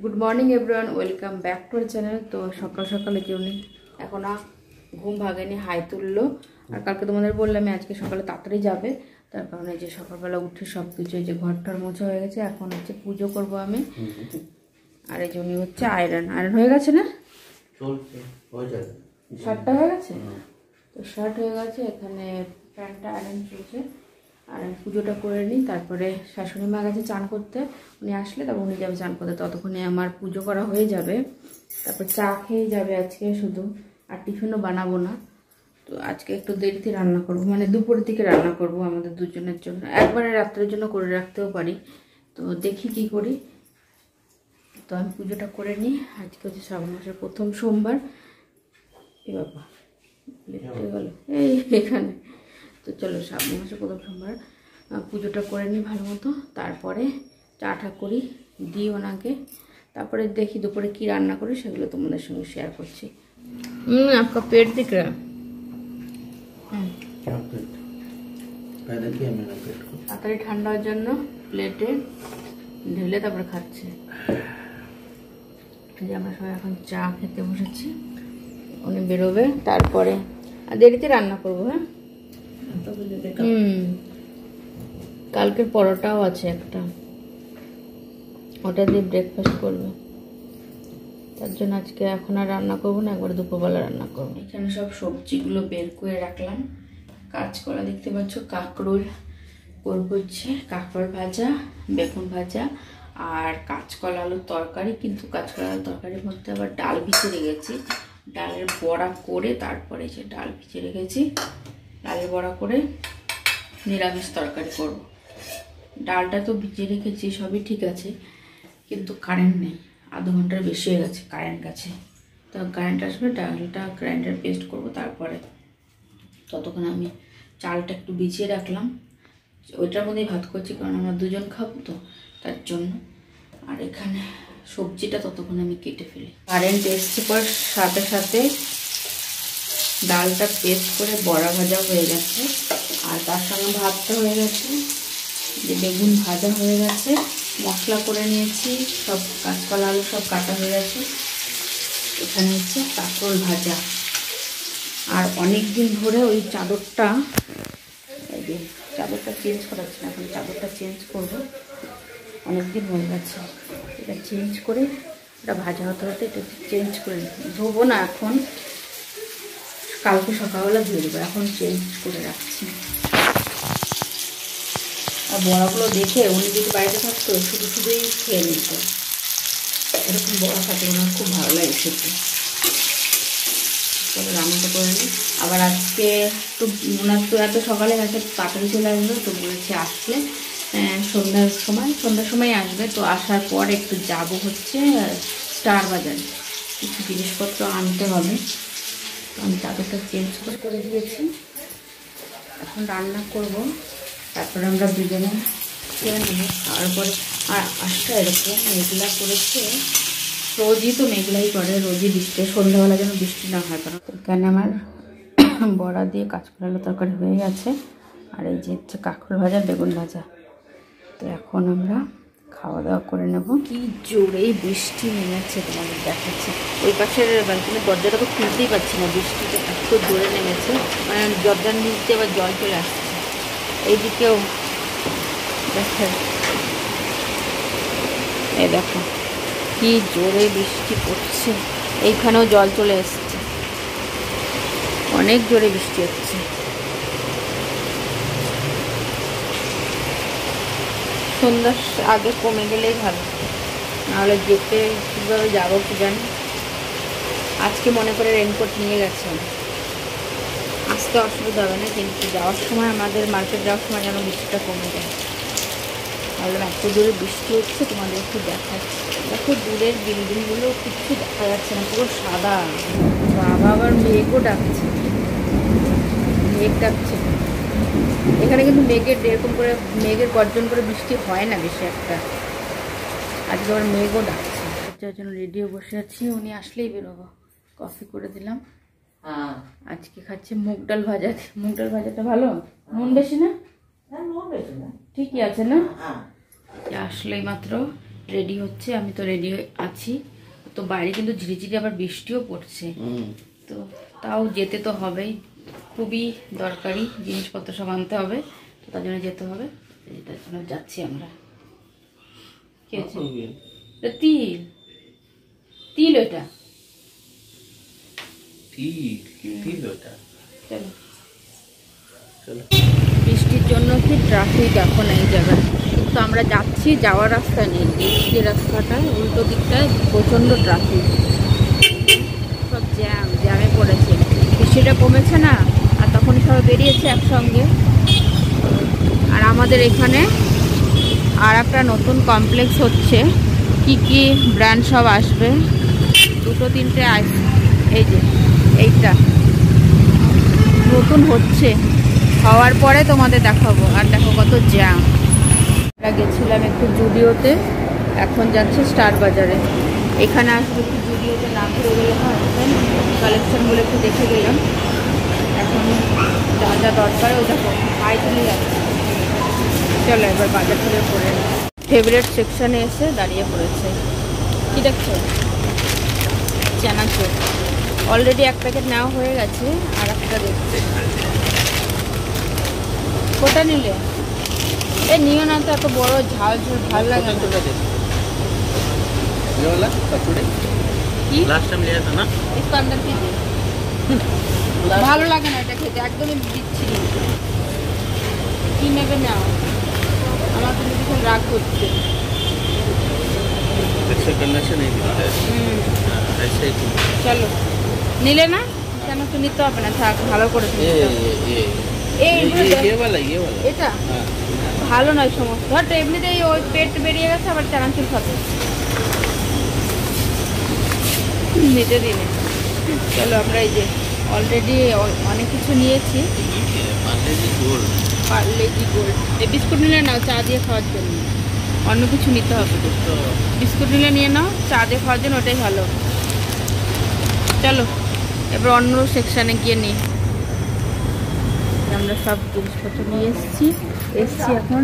Good morning everyone welcome back to our channel. तो सकाल सकाल जन्य एखोना घुम भागेनी हाई तुललो और कल के तुम्हारे बोललाम आज के सकाले ताड़ाताड़ी जाबे तार कारणे जे सकालबेला उठे सबकिछु जे घरटार मोछा हये गेछे एखन हच्छे पुजो करबो आमि और এই জন্য হচ্ছে আয়রন হয়ে গেছে না চলছে হয়ে যাবে শার্টটা হয়ে গেছে তো শার্ট হয়ে গেছে এখানে প্যান্টটা আয়রন চলছে আর পুজোটা করে নিই তারপরে শাশুড়ি মা গেছে চান করতে উনি আসলে তারপর উনি যাবে চান করতে ততক্ষণে আমার পুজো করা হয়ে যাবে তারপর চা খেয়ে যাবে আজকে শুধু আর টিফিনও বানাবো না তো আজকে একটু দেরিতে রান্না করব মানে দুপুরের দিকে রান্না করব আমাদের দুজনের জন্য একবারে রাত্রের জন্য করে রাখতেও পারি তো দেখি কি করি তো আমি পুজোটা করে নিই আজকে হচ্ছে শ্রাবণ মাসের প্রথম সোমবার এ বাবা লেটে গেল এই এখানে তো চলো শ্রাবণ মাসের প্রথম সোমবার পুজোটা করে নিই ভালো মতো তারপরে চাটা করি দিই ওনাকে তারপরে দেখি দুপুরে কি রান্না করি সেগুলো তোমাদের সঙ্গে শেয়ার করছি आपका पेट दिख रहा है তাড়াতাড়ি ঠান্ডা হওয়ার জন্য প্লেটে ঢেলে তারপরে খাচ্ছে যে আমরা সবাই এখন চা খেতে বসেছি উনি বেরোবে তারপরে আর দেরিতে রান্না করবো হ্যাঁ কালকের পরোটাও আছে একটা ওটা দিয়ে ব্রেকফাস্ট করবে তার জন্য আজকে এখন আর রান্না করবো না একবার দুপুরবেলা রান্না করবো এখানে সব সবজিগুলো বের করে রাখলাম কাঁচকলা দেখতে পাচ্ছ কাঁকরোল করবো হচ্ছে কাঁকরোল ভাজা বেগুন ভাজা আর কাঁচকলা আলুর তরকারি কিন্তু কাঁচকলা আলুর তরকারির মধ্যে আবার ডাল ভিজে রেখেছি ডালের বড়া করে তারপরে যে ডাল ভিজে রেখেছি ডালের বড়া করে নিরামিষ তরকারি করব ডালটা তো ভিজে রেখেছি সবই ঠিক আছে কিন্তু কারেন্ট নেই আধ ঘন্টার বেশি হয়ে গেছে কারেন্ট গেছে তো কারেন্ট আসবে ডালটা গ্রাইন্ডার পেস্ট করব তারপরে ততক্ষণ আমি চালটা একটু ভিজিয়ে রাখলাম ওইটার মধ্যেই ভাত করছি কারণ আমরা দুজন খাবো তো তার জন্য আর এখানে সবজিটা ততক্ষণ আমি কেটে ফেলি কারেন্ট এসছে পর সাথে সাথে ডালটা পেস্ট করে বড়া ভাজা হয়ে গেছে আর তার সঙ্গে ভাতটা হয়ে গেছে যে বেগুন ভাজা হয়ে গেছে মশলা করে নিয়েছি সব কাঁচকলা আলু সব কাটা হয়ে গেছে এখানে হচ্ছে কাঁকরোল ভাজা আর অনেক দিন ধরে ওই চাদরটা এই যে চাদরটা চেঞ্জ করাচ্ছি না এখন চাদরটা চেঞ্জ করবো অনেক দিন হয়ে গেছে এটা চেঞ্জ করে এটা ভাজা হতে হতে এটা চেঞ্জ করে ধোবো না এখন কালকে সকালবেলা ধুয়ে দেবো এখন চেঞ্জ করে রাখছি আর বড়াগুলো দেখে উনি যদি বাড়িতে থাকতো শুধু শুধুই খেয়ে নিত এরকম বড়া থাকে ওনার খুব ভালো লাগে খেতে তবে রান্নাটা করে নিই আবার আজকে তো ওনার তো এত সকালে গেছে তাড়াতাড়ি চলে আসবে তো বলেছে আসলে সন্ধ্যার সময় আসবে তো আসার পর একটু যাব হচ্ছে স্টার বাজার কিছু জিনিসপত্র আনতে হবে তো আমি চাদরটা চেঞ্জ করে দিয়েছি এখন রান্না করব তারপরে আমরা দুজনে খেয়ে নেব তারপরে আর আজটা এরকম মেঘলা করেছে রোজই তো মেঘলাই করে রোজই বৃষ্টি সন্ধ্যাবেলা যেন বৃষ্টি না হয় কারণ এখানে আমার বড়া দিয়ে কাঁচকলা আলুর তরকারি হয়ে গেছে আর এই যে হচ্ছে কাঁকরোল ভাজা বেগুন ভাজা তো এখন আমরা খাওয়া দাওয়া করে নেব কি জোরেই বৃষ্টি নেমেছে তোমাদের দেখাচ্ছে ওই পাশের ব্যালকনির দরজাটা তো খুলতেই পারছি না বৃষ্টিটা এত জোরে নেমেছে মানে দরজার নিচে আবার জল চলে আসছে এইদিকেও দেখেন এই দেখো কি জোরে বৃষ্টি পড়ছে এইখানেও জল চলে এসছে অনেক জোরে বৃষ্টি হচ্ছে সন্ধ্যার আগে কমে গেলেই ভালো নাহলে যেতে কীভাবে যাবো কি জানি আজকে মনে করে রেনকোট নিয়ে গেছে আসতে অসুবিধা হবে না কিন্তু যাওয়ার সময় আমাদের মার্কেট যাওয়ার সময় যেন বৃষ্টিটা কমে যায় তাহলে এত দূরে বৃষ্টি হচ্ছে তোমাদের একটু দেখাচ্ছি দেখো দূরের বিল্ডিংগুলো কিচ্ছু দেখা যাচ্ছে না পুরো সাদা বাবা আবার মেঘও ডাকছে মেঘ ডাকছে এখানে কিন্তু মেঘের এরকম করে মেঘের গর্জন করে বৃষ্টি হয় না বেশি একটা আজকে আবার মেঘও ডাকছে যার জন্য রেডিও বসে আছি উনি আসলেই বেরোবো কফি করে দিলাম আজকে খাচ্ছে মুগ ডাল ভাজা মুগ ডাল ভাজাটা ভালো নুন বেশি না ঠিকই আছে না আসলেই মাত্র রেডি হচ্ছে, আমি তো রেডি আছি। তো বাইরে কিন্তু ঝিরিঝিরি আবার বৃষ্টিও পড়ছে, তো তাও যেতে তো হবেই, খুবই দরকারি জিনিসপত্র সব আনতে হবে, তো তার জন্য যেতে হবে, তার জন্য যাচ্ছি আমরা। কি আছে? তিল, তিল ওটা, চলো। বৃষ্টির জন্য কি ট্রাফিক এখন এই জায়গায়, কিন্তু আমরা যাচ্ছি, যাওয়ার রাস্তা নেই, যে রাস্তাটায় উল্টো দিকটায় প্রচণ্ড ট্রাফিক, সব জ্যামে পড়েছে। বৃষ্টিটা কমেছে না, আর তখন সব বেরিয়েছে একসঙ্গে। আর আমাদের এখানে আর একটা নতুন কমপ্লেক্স হচ্ছে, কি ব্র্যান্ড সব আসবে, 2-3টে আসবে। এই যে এইটা নতুন হচ্ছে, হওয়ার পরে তোমাদের দেখাবো। আর দেখো কত জ্যাম। আমরা গেছিলাম একটু জুডিওতে, এখন যাচ্ছে স্টার বাজারে। এখানে আসলে একটু জুডিওতে না ঘুরে গেলে হয়, কালেকশনগুলো একটু দেখে গেলাম। এখন যা যা দরকার ও দেখো পায়ে তুলে যাচ্ছে। চলো এবার বাজার থেকে পরে ফেভারিট সেকশানে এসে দাঁড়িয়ে পড়েছে। কি দেখছো? চানাচুর অলরেডি এক প্যাকেট নেওয়া হয়ে গেছে, আর একটা দেখছি। কোটা নিলে এ নিও না তো, এত বড় ঝাল ঝাল ভালো লাগে না। কি इसको अंदर कीजिए, ভালো লাগে না এটা খেতে, একদমই বিচ্ছিরি। কি নেবে নাও, আমার কিন্তু ভীষণ রাগ করছে। চলো নিলে না, কেন তো নিতে হবে না, থাক, ভালো করে এটা ভালো নয় সমস্ত। হয়তো এমনিতেই ওই পেট বেরিয়ে গেছে, আবার চানাচুর খাবে নিতে দিনে। চলো আমরা এই যে অলরেডি অনেক কিছু নিয়েছি। পার্লেজি গোল্ড, এই বিস্কুট নিলে নাও চা দিয়ে খাওয়ার জন্য, অন্য কিছু নিতে হবে। বিস্কুট নিলে নিয়ে নাও, চা দিয়ে খাওয়ার জন্য ওটাই ভালো। চলো এবার অন্য সেকশানে গিয়ে নিই। আমরা সব জিনিসপত্র নিয়ে এসছি এখন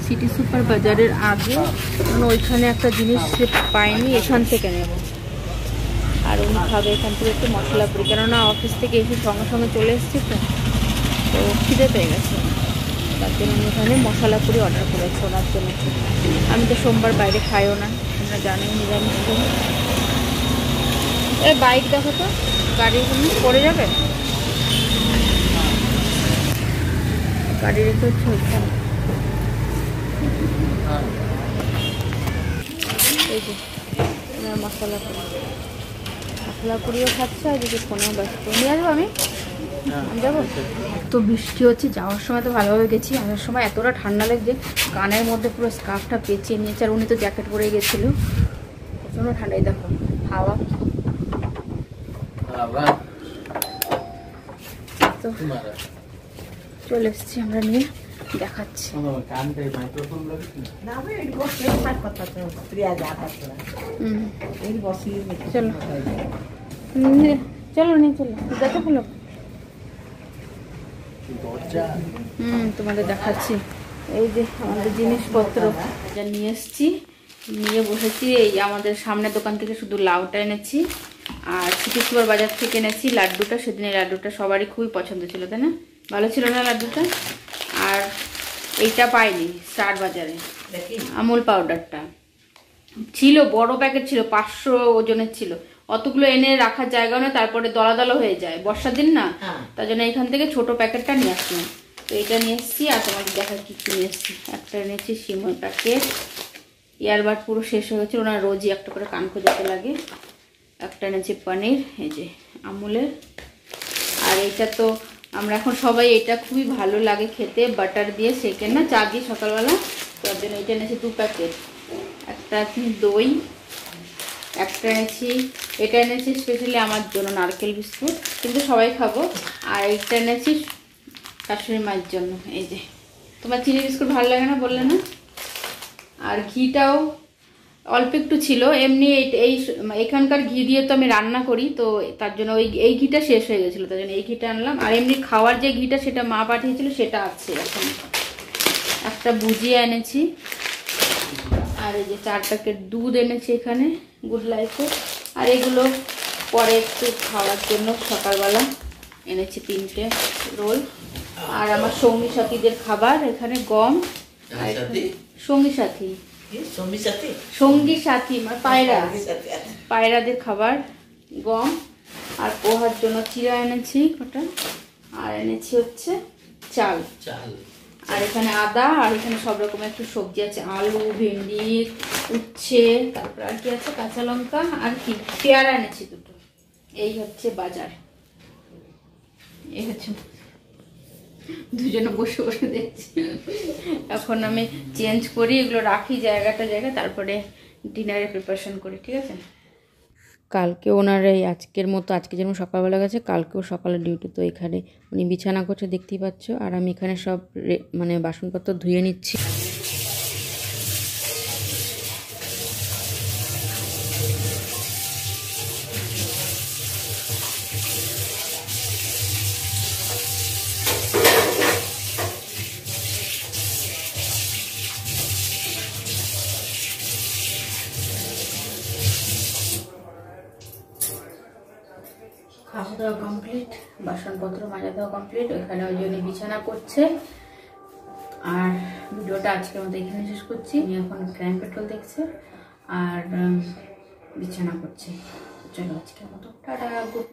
সিটি সুপার বাজারের আগে, কারণ ওইখানে একটা জিনিস পাইনি, এখান থেকে নেব। আর উনি খাবে এখান থেকে একটু মশলা পুরি, কেননা অফিস থেকে এসে সঙ্গে সঙ্গে চলে এসেছি, তো খিদে পেয়ে গেছে, তার জন্য উনি এখানে মশলা পুরি অর্ডার করেছে ওনার জন্য। আমি তো সোমবার বাইরে খাইও না, তোমরা জানোই নিরামিষ। এ বাইক দেখো তো, গাড়ি পড়ে যাবে, গাড়ি রেখে হচ্ছে ওইখানে। এই যে মশলা পুরিও খাচ্ছে, আর যদি ফোনেও ব্যস্ত। নিয়ে আসবো আমি যাবো। তো বৃষ্টি হচ্ছে, যাওয়ার সময় তো ভালোভাবে গেছি, আসার সময় এতটা ঠান্ডা লাগছে, কানের মধ্যে পুরো স্কার্ফটা পেঁচিয়ে নিয়েছে। আর উনি তো জ্যাকেট পরে গেছিলো, প্রচণ্ড ঠান্ডায় দেখো হাওয়া। তো চলে এসছি আমরা, নিয়ে দেখাচ্ছি। চলো চলো নিয়ে চলো, দেখো ভালো। তোমাদের দেখাচ্ছি এই যে আমাদের জিনিসপত্র যা নিয়ে এসছি, নিয়ে বসেছি। এই আমাদের সামনের দোকান থেকে শুধু লাউটা এনেছি, আর সিটি সুপার বাজার থেকে এনেছি লাড্ডুটা। সেদিন এই লাড্ডুটা সবারই খুবই পছন্দ ছিল, তাই না? ভালো ছিল না লাড্ডুটা? আর এইটা পাইনি স্টার বাজারে, আমুল পাউডারটা ছিল, বড় প্যাকেট ছিল, 500 ওজনের ছিল। অতগুলো এনে রাখার জায়গা নয়, তারপরে দলা দলা হয়ে যায় বর্ষার দিন না, তার জন্য এখান থেকে ছোট প্যাকেটটা নিয়ে আসলাম। তো এটা নিয়ে এসছি, আর তোমাকে দেখা কি নিয়ে এসছি। একটা এনেছি সিমই প্যাকেট, ইয়ারবাড পুরো শেষ হয়ে গেছে, ওনার রোজই একটা করে কান খোঁজাতে লাগে। একটা এনেছি পনির, এই যে আমুলের। আর এইটা তো আমরা এখন সবাই, এটা খুবই ভালো লাগে খেতে, বাটার দিয়ে সেকেন্ড না, চা দিয়ে সকালবেলা। তার জন্য এটা এনেছি 2 প্যাকেট। একটা দই, একটা এনেছি, এটা এনেছি স্পেশালি আমার জন্য নারকেল বিস্কুট, কিন্তু সবাই খাবো। আর এইটা এনেছি শাশুড়ি মায়ের জন্য। এই যে তোমার চিনি বিস্কুট ভালো লাগে না বললে না। আর ঘিটাও অল্প একটু ছিল, এমনি এখানকার ঘি দিয়ে তো আমি রান্না করি, তো তার জন্য এই ঘিটা শেষ হয়ে গেছিলো, তার জন্য এই ঘিটা আনলাম। আর এমনি খাওয়ার যে ঘিটা সেটা মা পাঠিয়েছিল, সেটা আছে এখন। একটা ভুজিয়া এনেছি, আর এই যে 4 প্যাকেট দুধ এনেছি এখানে গুড লাইফে। আর এগুলো পরে একটু খাওয়ার জন্য সকালবেলা এনেছি 3টে রোল। আর আমার সঙ্গী সাথীদের খাবার এখানে গম, সঙ্গী সাথী সঙ্গী সাথী মানে পায়রাদের খাবার গম, আর পোহার জন্য চিরা এনেছি কটা, আর এনেছি হচ্ছে চাল। আর এখানে আদা, আর এখানে সব রকমের একটু সবজি আছে, আলু, ভেন্ডি, উচ্ছে, তারপর আর কি আছে কাঁচা লঙ্কা, আর কি পেয়ারা এনেছি 2টো। এই হচ্ছে বাজার। এই হচ্ছে দুজনে বসে বসে দেখছি। এখন আমি চেঞ্জ করি, এগুলো রাখি জায়গায়, তারপরে ডিনারের প্রিপারেশন করি, ঠিক আছে? কালকে ওনার এই আজকের মতো, আজকে যেমন সকালবেলা গেছে, কালকেও সকালে ডিউটি, তো এখানে উনি বিছানা করছে দেখতেই পাচ্ছ। আর আমি এখানে সব মানে বাসনপত্র ধুয়ে নিচ্ছি। খাওয়া দাওয়া কমপ্লিট, বাসনপত্র মাজা দেওয়া কমপ্লিট। ওইখানে ওই জন্য বিছানা করছে। আর ভিডিওটা আজকের মতো এখানে শেষ করছি। উনি এখন ক্রাইম পেট্রোল দেখছে আর বিছানা করছে। চলো আজকের মতো টাটা।